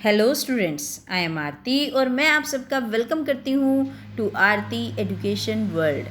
Hello students, I am Aarti और मैं आप सबका वेलकम करती हूँ to Aarti education world.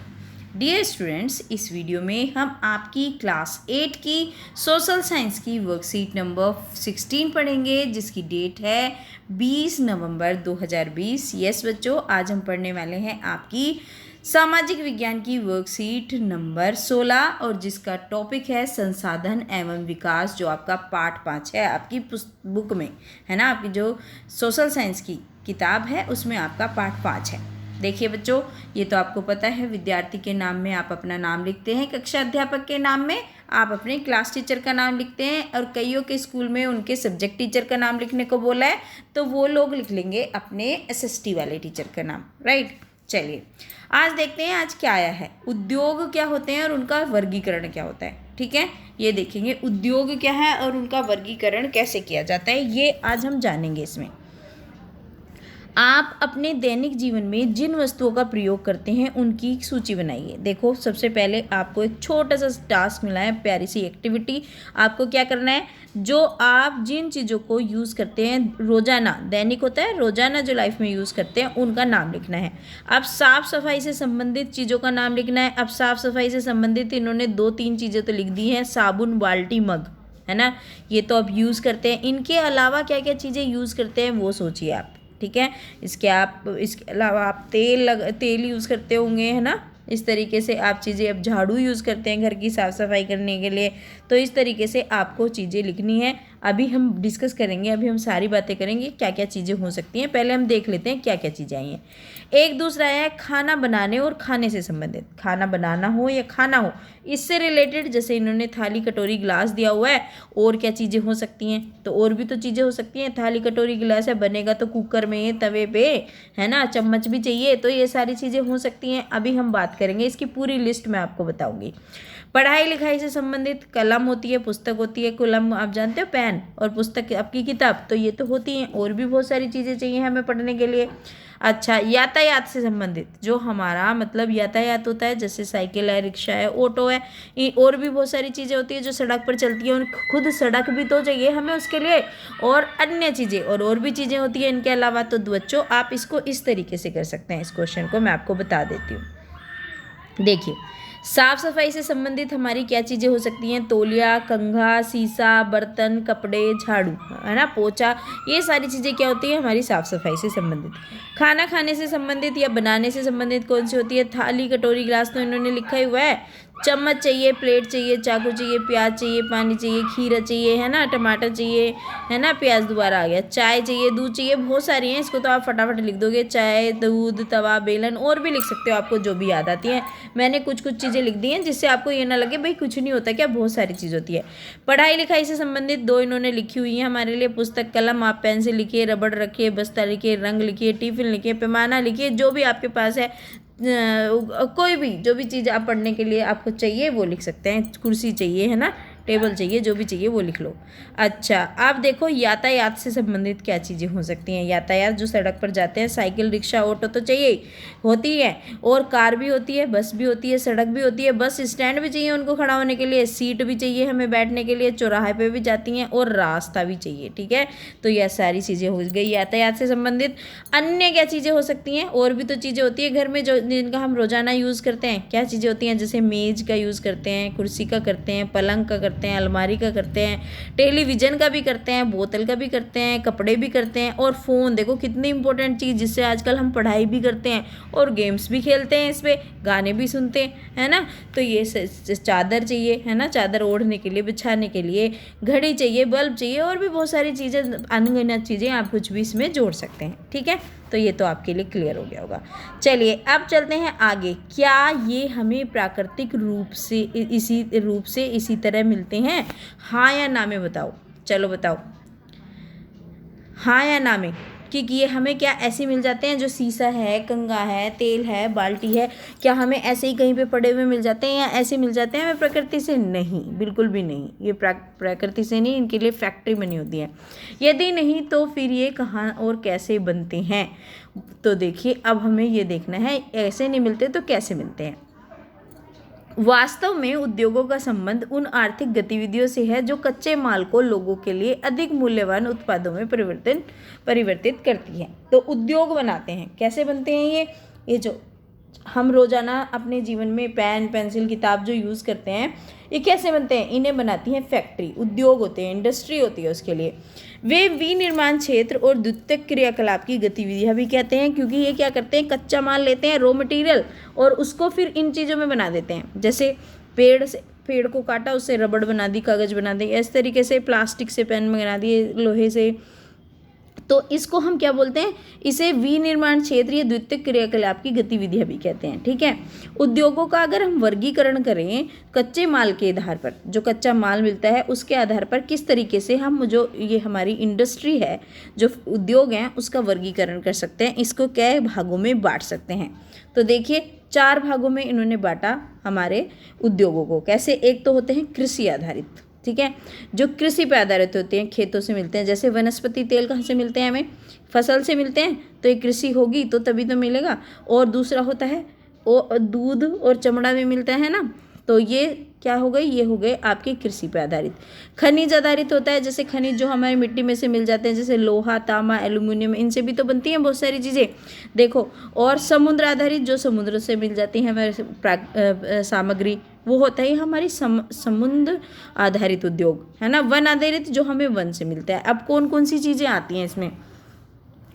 Dear students, इस वीडियो में हम आपकी क्लास 8 की सोशल साइंस की वर्कशीट नंबर 16 पढ़ेंगे, जिसकी डेट है 20 नवंबर 2020। यस बच्चों, आज हम पढ़ने वाले हैं आपकी सामाजिक विज्ञान की वर्कशीट नंबर 16 और जिसका टॉपिक है संसाधन एवं विकास, जो आपका पार्ट 5 है आपकी बुक में, है ना। आपकी जो सोशल साइंस की किताब है उसमें आपका पार्ट 5 है। देखिए बच्चों, ये तो आपको पता है, विद्यार्थी के नाम में आप अपना नाम लिखते हैं, कक्षा अध्यापक के नाम में आप अपने क्लास टीचर का नाम लिखते हैं, और कईयों के स्कूल में उनके सब्जेक्ट टीचर का नाम लिखने को बोला है तो वो लोग लिख लेंगे अपने एसएसटी वाले टीचर का नाम, राइट। चलिए आज देखते हैं आज क्या आया है, उद्योग क्या होते हैं और उनका वर्गीकरण क्या होता है। ठीक है, ये देखेंगे उद्योग क्या है और उनका वर्गीकरण कैसे किया जाता है, ये आज हम जानेंगे। इसमें आप अपने दैनिक जीवन में जिन वस्तुओं का प्रयोग करते हैं उनकी सूची बनाइए। देखो, सबसे पहले आपको एक छोटा सा टास्क मिला है, प्यारी सी एक्टिविटी। आपको क्या करना है, जो आप जिन चीज़ों को यूज़ करते हैं रोज़ाना, दैनिक होता है, रोज़ाना जो लाइफ में यूज़ करते हैं उनका नाम लिखना है। अब साफ़ सफाई से संबंधित चीज़ों का नाम लिखना है। अब साफ़ सफाई से संबंधित इन्होंने 2-3 चीज़ें तो लिख दी हैं, साबुन, बाल्टी, मग, है ना, ये तो आप यूज़ करते हैं। इनके अलावा क्या क्या चीज़ें यूज़ करते हैं वो सोचिए आप। ठीक है, इसके अलावा आप तेल यूज़ करते होंगे, है ना। इस तरीके से आप चीज़ें, अब झाड़ू यूज़ करते हैं घर की साफ़ सफाई करने के लिए, तो इस तरीके से आपको चीज़ें लिखनी है। अभी हम डिस्कस करेंगे, अभी हम सारी बातें करेंगे क्या क्या चीज़ें हो सकती हैं। पहले हम देख लेते हैं क्या क्या चीज़ें आई हैं। एक दूसरा है खाना बनाने और खाने से संबंधित, खाना बनाना हो या खाना हो, इससे रिलेटेड, जैसे इन्होंने थाली कटोरी गिलास दिया हुआ है, और क्या चीज़ें हो सकती हैं, तो और भी तो चीज़ें हो सकती हैं। थाली कटोरी गिलास है, बनेगा तो कुकर में, तवे पे, है ना, चम्मच भी चाहिए, तो ये सारी चीज़ें हो सकती हैं। अभी हम बात करेंगे, इसकी पूरी लिस्ट मैं आपको बताऊंगी। पढ़ाई लिखाई से संबंधित कलम होती है, पुस्तक होती है। कलम आप जानते हो, पेन, और पुस्तक आपकी किताब, तो ये तो होती हैं। और भी बहुत सारी चीज़ें चाहिए हमें पढ़ने के लिए। अच्छा, यातायात से संबंधित, जो हमारा मतलब यातायात होता है, जैसे साइकिल है, रिक्शा है, ऑटो है, और भी बहुत सारी चीज़ें होती है जो सड़क पर चलती हैं, और खुद सड़क भी तो चाहिए हमें उसके लिए, और अन्य चीज़ें और भी चीज़ें होती हैं इनके अलावा। तो बच्चों, आप इसको इस तरीके से कर सकते हैं। इस क्वेश्चन को मैं आपको बता देती हूँ। देखिए, साफ सफाई से संबंधित हमारी क्या चीज़ें हो सकती हैं, तौलिया, कंघा, शीशा, बर्तन, कपड़े, झाड़ू, है ना, पोछा, ये सारी चीज़ें क्या होती है हमारी साफ सफाई से संबंधित। खाना खाने से संबंधित या बनाने से संबंधित कौन सी होती है, थाली कटोरी गिलास तो इन्होंने लिखा ही हुआ है। चम्मच चाहिए, प्लेट चाहिए, चाकू चाहिए, प्याज चाहिए, पानी चाहिए, खीरा चाहिए, है ना, टमाटर चाहिए, है ना, प्याज दोबारा आ गया, चाय चाहिए, दूध चाहिए, बहुत सारी हैं, इसको तो आप फटाफट लिख दोगे। चाय, दूध, तवा, बेलन, और भी लिख सकते हो आपको जो भी याद आती हैं। मैंने कुछ चीज़ें लिख दी हैं जिससे आपको ये ना लगे भाई कुछ नहीं होता क्या, बहुत सारी चीज़ होती है। पढ़ाई लिखाई से संबंधित 2 इन्होंने लिखी हुई है हमारे लिए, पुस्तक, कलम, आप पेन से लिखिए, रबड़ रखिए, बस्ता लिखिए, रंग लिखिए, टिफिन लिखिए, पैमाना लिखिए, जो भी आपके पास है, कोई भी जो भी चीज़ आप पढ़ने के लिए आपको चाहिए वो लिख सकते हैं। कुर्सी चाहिए, है ना, टेबल चाहिए, जो भी चाहिए वो लिख लो। अच्छा, आप देखो यातायात से संबंधित क्या चीज़ें हो सकती हैं। यातायात जो सड़क पर जाते हैं, साइकिल, रिक्शा, ऑटो तो चाहिए होती है, और कार भी होती है, बस भी होती है, सड़क भी होती है, बस स्टैंड भी चाहिए उनको खड़ा होने के लिए, सीट भी चाहिए हमें बैठने के लिए, चौराहे पे भी जाती हैं, और रास्ता भी चाहिए। ठीक है, तो यह सारी चीज़ें हो गई यातायात से संबंधित। अन्य क्या चीज़ें हो सकती हैं, और भी तो चीज़ें होती है घर में जो जिनका हम रोज़ाना यूज़ करते हैं। क्या चीज़ें होती हैं, जैसे मेज़ का यूज़ करते हैं, कुर्सी का करते हैं, पलंग का करते हैं, अलमारी का करते हैं, टेलीविज़न का भी करते हैं, बोतल का भी करते हैं, कपड़े भी करते हैं, और फ़ोन देखो कितनी इंपॉर्टेंट चीज़, जिससे आजकल हम पढ़ाई भी करते हैं और गेम्स भी खेलते हैं, इस पर गाने भी सुनते हैं, है ना। तो ये चादर चाहिए, है ना, चादर ओढ़ने के लिए, बिछाने के लिए, घड़ी चाहिए, बल्ब चाहिए, और भी बहुत सारी चीज़ें, अनगिनत चीज़ें आप कुछ भी इसमें जोड़ सकते हैं। ठीक है, तो ये तो आपके लिए क्लियर हो गया होगा। चलिए अब चलते हैं आगे। क्या ये हमें प्राकृतिक रूप से इसी तरह मिलते हैं, हाँ या ना में बताओ। चलो बताओ, हाँ या ना में, क्योंकि ये हमें क्या ऐसे मिल जाते हैं, जो शीशा है, कंघा है, तेल है, बाल्टी है, क्या हमें ऐसे ही कहीं पे पड़े हुए मिल जाते हैं, या ऐसे मिल जाते हैं हमें प्रकृति से? नहीं, बिल्कुल भी नहीं, ये प्रकृति से नहीं, इनके लिए फैक्ट्री बनी होती है। यदि नहीं तो फिर ये कहाँ और कैसे बनते हैं, तो देखिए अब हमें ये देखना है, ऐसे नहीं मिलते तो कैसे मिलते हैं। वास्तव में उद्योगों का संबंध उन आर्थिक गतिविधियों से है जो कच्चे माल को लोगों के लिए अधिक मूल्यवान उत्पादों में परिवर्तित करती है। तो उद्योग बनाते हैं, कैसे बनते हैं ये जो हम रोजाना अपने जीवन में पेन पेंसिल किताब जो यूज़ करते हैं, ये कैसे बनते हैं? इन्हें बनाती है फैक्ट्री, उद्योग होते हैं, इंडस्ट्री होती है उसके लिए। वे विनिर्माण क्षेत्र और द्वितीयक क्रियाकलाप की गतिविधियां भी कहते हैं, क्योंकि ये क्या करते हैं, कच्चा माल लेते हैं, रॉ मटेरियल, और उसको फिर इन चीज़ों में बना देते हैं। जैसे पेड़ को काटा, उससे रबड़ बना दी, कागज़ बना दी, इस तरीके से प्लास्टिक से पेन बना दिए, लोहे से। तो इसको हम क्या बोलते हैं? इसे विनिर्माण क्षेत्र या द्वितीयक क्रियाकलाप की गतिविधियां भी कहते हैं। ठीक है। उद्योगों का अगर हम वर्गीकरण करें कच्चे माल के आधार पर, जो कच्चा माल मिलता है उसके आधार पर किस तरीके से हम जो ये हमारी इंडस्ट्री है, जो उद्योग हैं, उसका वर्गीकरण कर सकते हैं, इसको कई भागों में बांट सकते हैं। तो देखिए 4 भागों में इन्होंने बांटा हमारे उद्योगों को। कैसे? एक तो होते हैं कृषि आधारित, ठीक है, जो कृषि पे आधारित होते हैं, खेतों से मिलते हैं। जैसे वनस्पति तेल कहाँ से मिलते हैं? हमें फसल से मिलते हैं, तो ये कृषि होगी तो तभी तो मिलेगा। और दूसरा होता है वो दूध और चमड़ा भी मिलता है ना, तो ये क्या हो गई? ये हो गए आपके कृषि पे आधारित। खनिज आधारित होता है, जैसे खनिज जो हमारी मिट्टी में से मिल जाते हैं, जैसे लोहा, तांबा, एल्यूमिनियम, इनसे भी तो बनती हैं बहुत सारी चीज़ें, देखो। और समुद्र आधारित, जो समुद्र से मिल जाती है हमारे सामग्री, वो होता है हमारी समुद्र आधारित उद्योग, है ना। वन आधारित, जो हमें वन से मिलता है। अब कौन कौन सी चीज़ें आती हैं इसमें?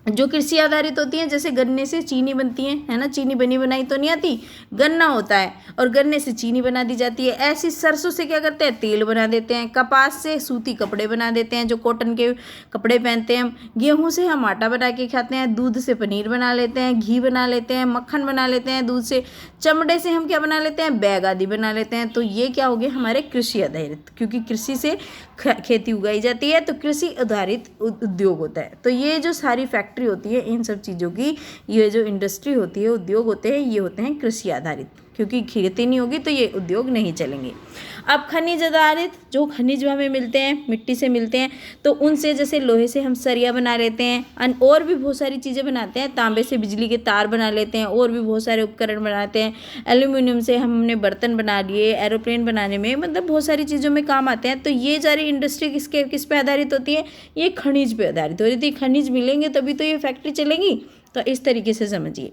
जो कृषि आधारित होती हैं, जैसे गन्ने से चीनी बनती है ना, चीनी बनी बनाई तो नहीं आती, गन्ना होता है और गन्ने से चीनी बना दी जाती है। ऐसी सरसों से क्या करते हैं? तेल बना देते हैं। कपास से सूती कपड़े बना देते हैं, जो कॉटन के कपड़े पहनते हैं हम। गेहूं से हम आटा बना के खाते हैं। दूध से पनीर बना लेते हैं, घी बना लेते हैं, मक्खन बना लेते हैं दूध से। चमड़े से हम क्या बना लेते हैं? बैग आदि बना लेते हैं। तो ये क्या हो गए हमारे कृषि आधारित, क्योंकि कृषि से खेती उगाई जाती है, तो कृषि आधारित उद्योग होता है। तो ये जो सारी फैक्ट्री होती है, इन सब चीज़ों की ये जो इंडस्ट्री होती है, उद्योग होते हैं, ये होते हैं कृषि आधारित, क्योंकि खेती नहीं होगी तो ये उद्योग नहीं चलेंगे। अब खनिज आधारित, जो खनिज हमें मिलते हैं, मिट्टी से मिलते हैं, तो उनसे जैसे लोहे से हम सरिया बना लेते हैं, और भी बहुत सारी चीज़ें बनाते हैं। तांबे से बिजली के तार बना लेते हैं, और भी बहुत सारे उपकरण बनाते हैं। एल्यूमिनियम से हमने बर्तन बना लिए, एरोप्लेन बनाने में, मतलब बहुत सारी चीज़ों में काम आते हैं। तो ये सारी इंडस्ट्री किस पे आधारित होती है? ये खनिज पे आधारित होती है। खनिज मिलेंगे तभी तो ये फैक्ट्री चलेगी। तो इस तरीके से समझिए।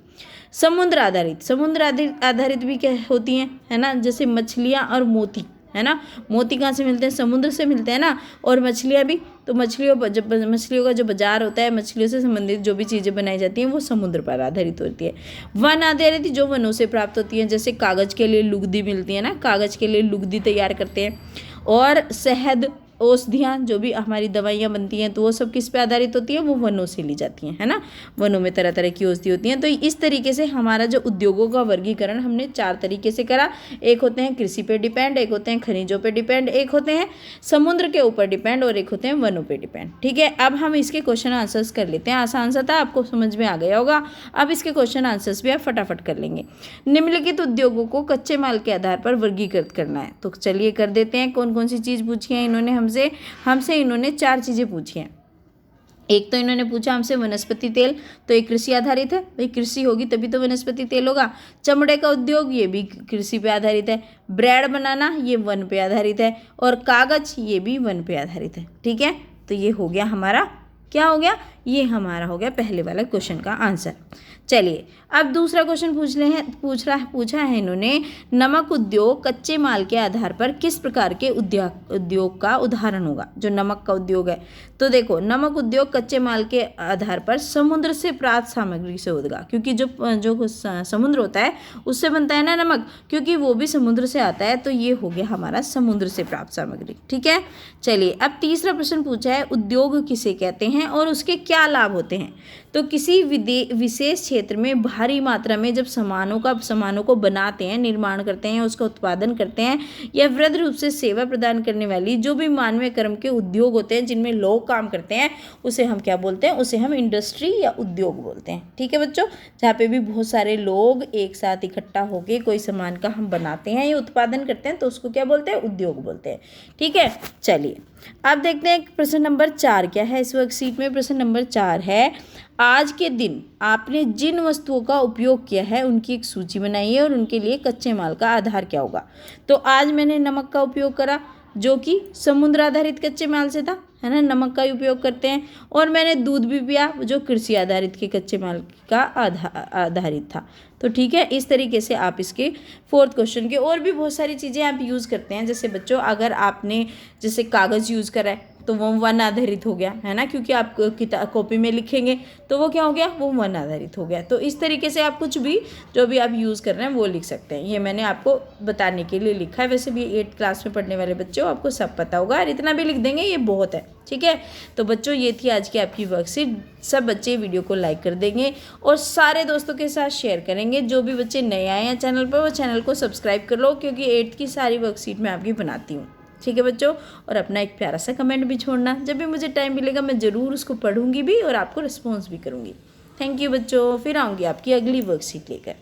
समुद्र आधारित भी क्या होती हैं, है ना, जैसे मछलियाँ और मोती, है ना। मोती कहाँ से मिलते हैं? समुद्र से मिलते हैं ना। और मछलियाँ भी, तो मछलियों का जो बाजार होता है, मछलियों से संबंधित जो भी चीज़ें बनाई जाती हैं, वो समुद्र पर आधारित होती है। वन आधारित, जो वनों से प्राप्त होती हैं, जैसे कागज़ के लिए लुगदी मिलती है ना, कागज़ के लिए लुगदी तैयार करते हैं। और शहद, औषधियाँ, जो भी हमारी दवाइयाँ बनती हैं, तो वो सब किस पे आधारित होती है? वो वनों से ली जाती हैं, है ना। वनों में तरह तरह की औषधि होती हैं। तो इस तरीके से हमारा जो उद्योगों का वर्गीकरण हमने 4 तरीके से करा। एक होते हैं कृषि पे डिपेंड, एक होते हैं खनिजों पे डिपेंड, एक होते हैं समुद्र के ऊपर डिपेंड, और एक होते हैं वनों पे डिपेंड। ठीक है। अब हम इसके क्वेश्चन आंसर्स कर लेते हैं। आसान सा था, आपको समझ में आ गया होगा। अब इसके क्वेश्चन आंसर्स भी आप फटाफट कर लेंगे। निम्नलिखित उद्योगों को कच्चे माल के आधार पर वर्गीकृत करना है, तो चलिए कर देते हैं। कौन कौन सी चीज़ पूछी है इन्होंने हमसे इन्होंने 4 चीज़ें पूछी हैं। एक तो इन्होंने पूछा हमसे वनस्पति तेल, तो ये कृषि आधारित है, भाई कृषि होगी तभी तो वनस्पति तेल होगा। चमड़े का उद्योग, ये भी कृषि पे आधारित है। ब्रेड बनाना, ये वन पे आधारित है। और कागज, ये भी वन पे आधारित है। ठीक है। तो ये हो गया हमारा, क्या हो गया? ये हमारा हो गया पहले वाला क्वेश्चन का आंसर। चलिए अब दूसरा क्वेश्चन पूछा है इन्होंने, नमक उद्योग कच्चे माल के आधार पर किस प्रकार के उद्योग का उदाहरण होगा? जो नमक का उद्योग है, तो देखो नमक उद्योग कच्चे माल के आधार पर समुद्र से प्राप्त सामग्री से होगा, क्योंकि जो समुद्र होता है उससे बनता है ना नमक, क्योंकि वो भी समुद्र से आता है। तो ये हो गया हमारा समुद्र से प्राप्त सामग्री। ठीक है। चलिए अब तीसरा प्रश्न पूछा है, उद्योग किसे कहते हैं और उसके क्या लाभ होते हैं? तो किसी विशेष क्षेत्र में भारी मात्रा में जब सामानों को बनाते हैं, निर्माण करते हैं, उसका उत्पादन करते हैं, या वृहद रूप से सेवा प्रदान करने वाली जो भी मानवीय कर्म के उद्योग होते हैं, जिनमें लोग काम करते हैं, उसे हम क्या बोलते हैं? उसे हम इंडस्ट्री या उद्योग बोलते हैं। ठीक है बच्चों, जहाँ पे भी बहुत सारे लोग एक साथ इकट्ठा होकर कोई सामान का हम बनाते हैं या उत्पादन करते हैं, तो उसको क्या बोलते हैं? उद्योग बोलते हैं। ठीक है। चलिए अब देखते हैं प्रश्न नंबर 4 क्या है इस वर्कशीट में। प्रश्न नंबर 4 है, आज के दिन आपने जिन वस्तुओं का उपयोग किया है उनकी एक सूची बनाइए और उनके लिए कच्चे माल का आधार क्या होगा। तो आज मैंने नमक का उपयोग करा जो कि समुद्र आधारित कच्चे माल से था, है ना, नमक का ही उपयोग करते हैं। और मैंने दूध भी पिया जो कृषि आधारित के कच्चे माल का आधारित था। तो ठीक है, इस तरीके से आप इसके 4th क्वेश्चन के और भी बहुत सारी चीज़ें आप यूज़ करते हैं। जैसे बच्चों अगर आपने जैसे कागज़ यूज़ करा है तो वो वन आधारित हो गया, है ना, क्योंकि आप कॉपी में लिखेंगे तो वो क्या हो गया, वो वन आधारित हो गया। तो इस तरीके से आप कुछ भी जो भी आप यूज़ कर रहे हैं वो लिख सकते हैं। ये मैंने आपको बताने के लिए लिखा है। वैसे भी 8th क्लास में पढ़ने वाले बच्चों आपको सब पता होगा और इतना भी लिख देंगे ये बहुत है। ठीक है, तो बच्चों ये थी आज की आपकी वर्कशीट। सब बच्चे वीडियो को लाइक कर देंगे और सारे दोस्तों के साथ शेयर करेंगे। जो भी बच्चे नए आए हैं चैनल पर वो चैनल को सब्सक्राइब कर लो, क्योंकि 8th की सारी वर्कशीट मैं आपकी बनाती हूँ। ठीक है बच्चों, और अपना एक प्यारा सा कमेंट भी छोड़ना। जब भी मुझे टाइम मिलेगा मैं ज़रूर उसको पढ़ूंगी भी और आपको रिस्पॉन्स भी करूँगी। थैंक यू बच्चों, फिर आऊँगी आपकी अगली वर्कशीट लेकर।